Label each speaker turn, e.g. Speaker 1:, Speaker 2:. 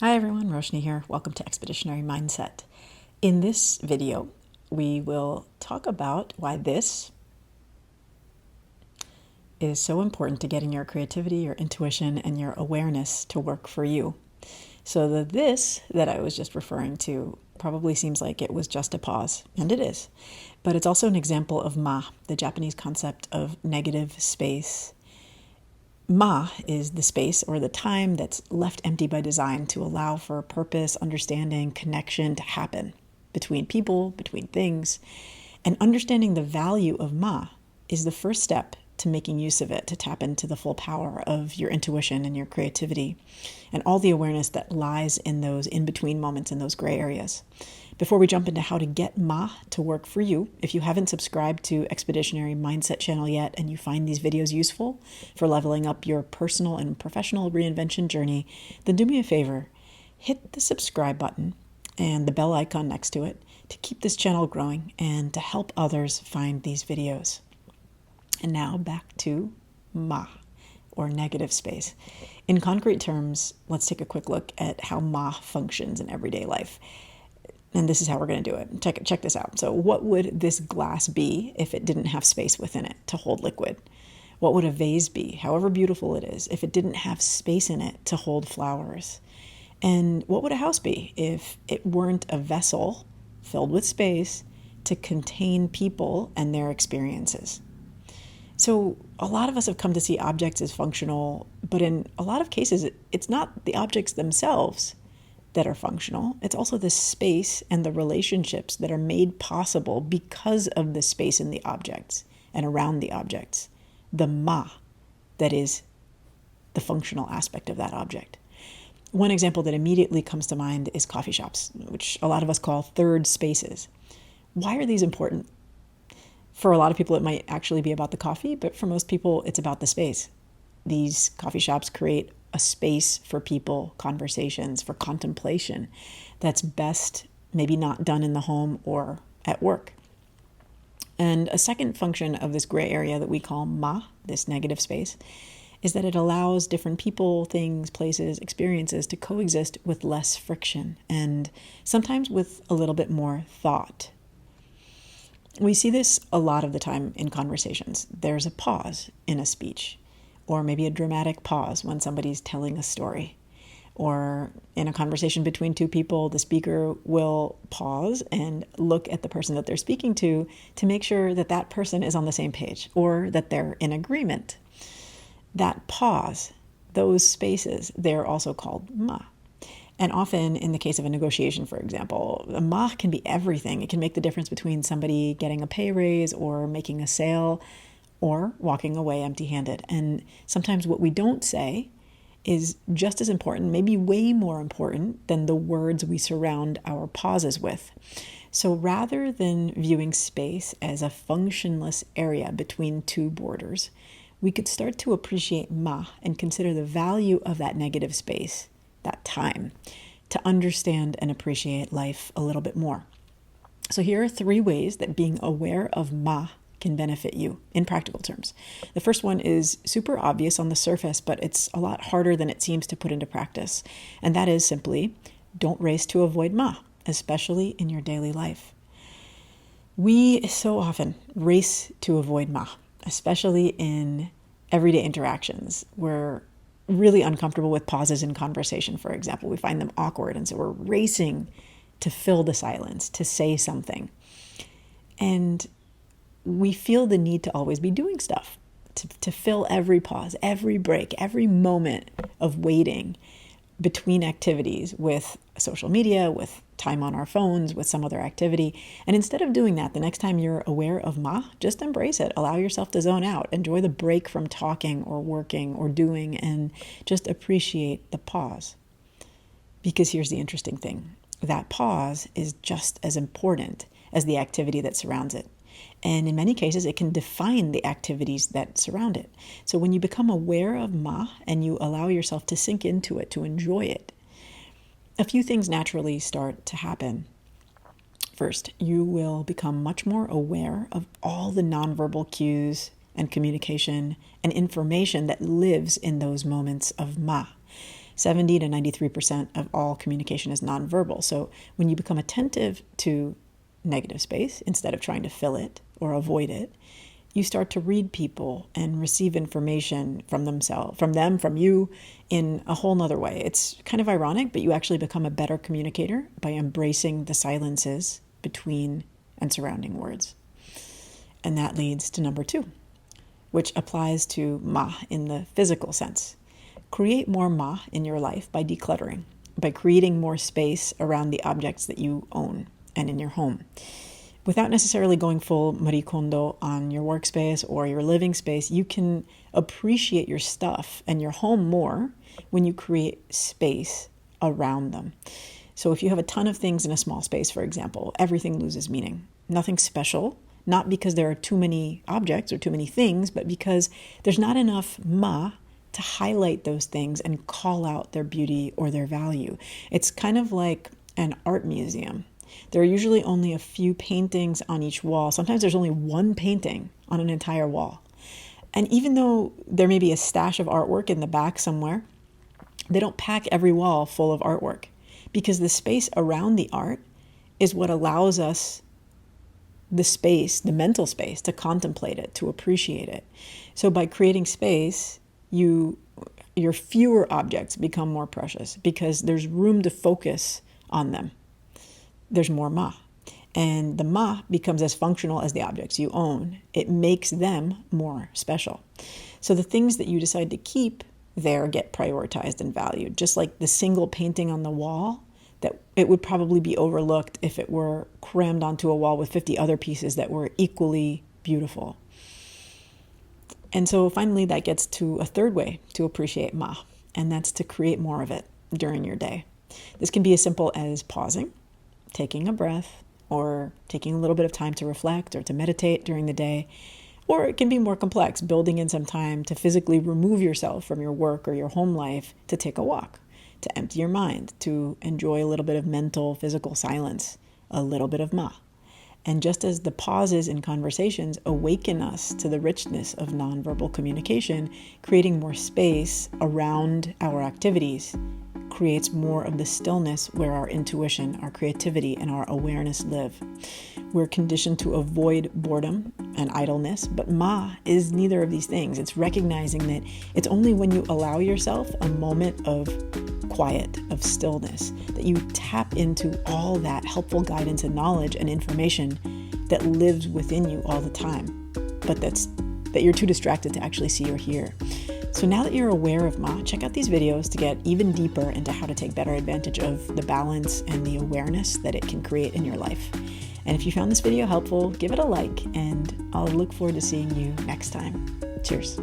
Speaker 1: Hi everyone, Roshni here. Welcome to Expeditionary Mindset. In this video, we will talk about why this is so important to getting your creativity, your intuition, and your awareness to work for you. So the this that I was just referring to probably seems like it was just a pause, and it is. But it's also an example of ma, the Japanese concept of negative space. Ma is the space or the time that's left empty by design to allow for purpose, understanding, connection to happen between people, between things. And understanding the value of ma is the first step to making use of it, to tap into the full power of your intuition and your creativity and all the awareness that lies in those in-between moments, in those gray areas. Before we jump into how to get ma to work for you, if you haven't subscribed to Expeditionary Mindset channel yet and you find these videos useful for leveling up your personal and professional reinvention journey, then do me a favor, hit the subscribe button and the bell icon next to it to keep this channel growing and to help others find these videos. And now back to ma, or negative space. In concrete terms, let's take a quick look at how ma functions in everyday life. And this is how we're going to do it. Check this out. So what would this glass be if it didn't have space within it to hold liquid? What would a vase be, however beautiful it is, if it didn't have space in it to hold flowers? And what would a house be if it weren't a vessel filled with space to contain people and their experiences? So a lot of us have come to see objects as functional, but in a lot of cases, it's not the objects themselves that are functional. It's also the space and the relationships that are made possible because of the space in the objects and around the objects. The ma that is the functional aspect of that object. One example that immediately comes to mind is coffee shops, which a lot of us call third spaces. Why are these important? For a lot of people, it might actually be about the coffee, but for most people, it's about the space. These coffee shops create a space for people, conversations, for contemplation that's best maybe not done in the home or at work. And a second function of this gray area that we call ma, this negative space, is that it allows different people, things, places, experiences to coexist with less friction and sometimes with a little bit more thought. We see this a lot of the time in conversations. There's a pause in a speech, or maybe a dramatic pause when somebody's telling a story. Or in a conversation between two people, the speaker will pause and look at the person that they're speaking to make sure that that person is on the same page or that they're in agreement. That pause, those spaces, they're also called ma. And often in the case of a negotiation, for example, a ma can be everything. It can make the difference between somebody getting a pay raise or making a sale or walking away empty-handed. And sometimes what we don't say is just as important, maybe way more important than the words we surround our pauses with. So rather than viewing space as a functionless area between two borders, we could start to appreciate ma and consider the value of that negative space, that time, to understand and appreciate life a little bit more. So here are 3 ways that being aware of ma can benefit you in practical terms. The first one is super obvious on the surface, but it's a lot harder than it seems to put into practice. And that is simply, don't race to avoid ma, especially in your daily life. We so often race to avoid ma, especially in everyday interactions. We're really uncomfortable with pauses in conversation, for example. We find them awkward, and so we're racing to fill the silence, to say something. And we feel the need to always be doing stuff, to fill every pause, every break, every moment of waiting between activities with social media, with time on our phones, with some other activity. And instead of doing that, the next time you're aware of ma, just embrace it. Allow yourself to zone out. Enjoy the break from talking or working or doing, and just appreciate the pause. Because here's the interesting thing. That pause is just as important as the activity that surrounds it. And in many cases, it can define the activities that surround it. So when you become aware of ma and you allow yourself to sink into it, to enjoy it, a few things naturally start to happen. First, you will become much more aware of all the nonverbal cues and communication and information that lives in those moments of ma. 70 to 93% of all communication is nonverbal. So when you become attentive to negative space instead of trying to fill it or avoid it, you start to read people and receive information from themselves, from you in a whole nother way. It's kind of ironic, but you actually become a better communicator by embracing the silences between and surrounding words. And that leads to number 2, which applies to ma in the physical sense. Create more ma in your life by decluttering, by creating more space around the objects that you own and in your home. Without necessarily going full Marie Kondo on your workspace or your living space, you can appreciate your stuff and your home more when you create space around them. So if you have a ton of things in a small space, for example, everything loses meaning. Nothing special, not because there are too many objects or too many things, but because there's not enough ma to highlight those things and call out their beauty or their value. It's kind of like an art museum. There are usually only a few paintings on each wall. Sometimes there's only one painting on an entire wall. And even though there may be a stash of artwork in the back somewhere, they don't pack every wall full of artwork, because the space around the art is what allows us the space, the mental space, to contemplate it, to appreciate it. So by creating space, your fewer objects become more precious because there's room to focus on them. There's more ma. And the ma becomes as functional as the objects you own. It makes them more special. So the things that you decide to keep there get prioritized and valued. Just like the single painting on the wall, that it would probably be overlooked if it were crammed onto a wall with 50 other pieces that were equally beautiful. And so finally that gets to a third way to appreciate ma, and that's to create more of it during your day. This can be as simple as pausing, taking a breath, or taking a little bit of time to reflect or to meditate during the day. Or it can be more complex, building in some time to physically remove yourself from your work or your home life to take a walk, to empty your mind, to enjoy a little bit of mental, physical silence, a little bit of ma. And just as the pauses in conversations awaken us to the richness of nonverbal communication, creating more space around our activities creates more of the stillness where our intuition, our creativity, and our awareness live. We're conditioned to avoid boredom and idleness, but ma is neither of these things. It's recognizing that it's only when you allow yourself a moment of quiet, of stillness, that you tap into all that helpful guidance and knowledge and information that lives within you all the time, but that you're too distracted to actually see or hear. So now that you're aware of ma, check out these videos to get even deeper into how to take better advantage of the balance and the awareness that it can create in your life. And if you found this video helpful, give it a like, and I'll look forward to seeing you next time. Cheers.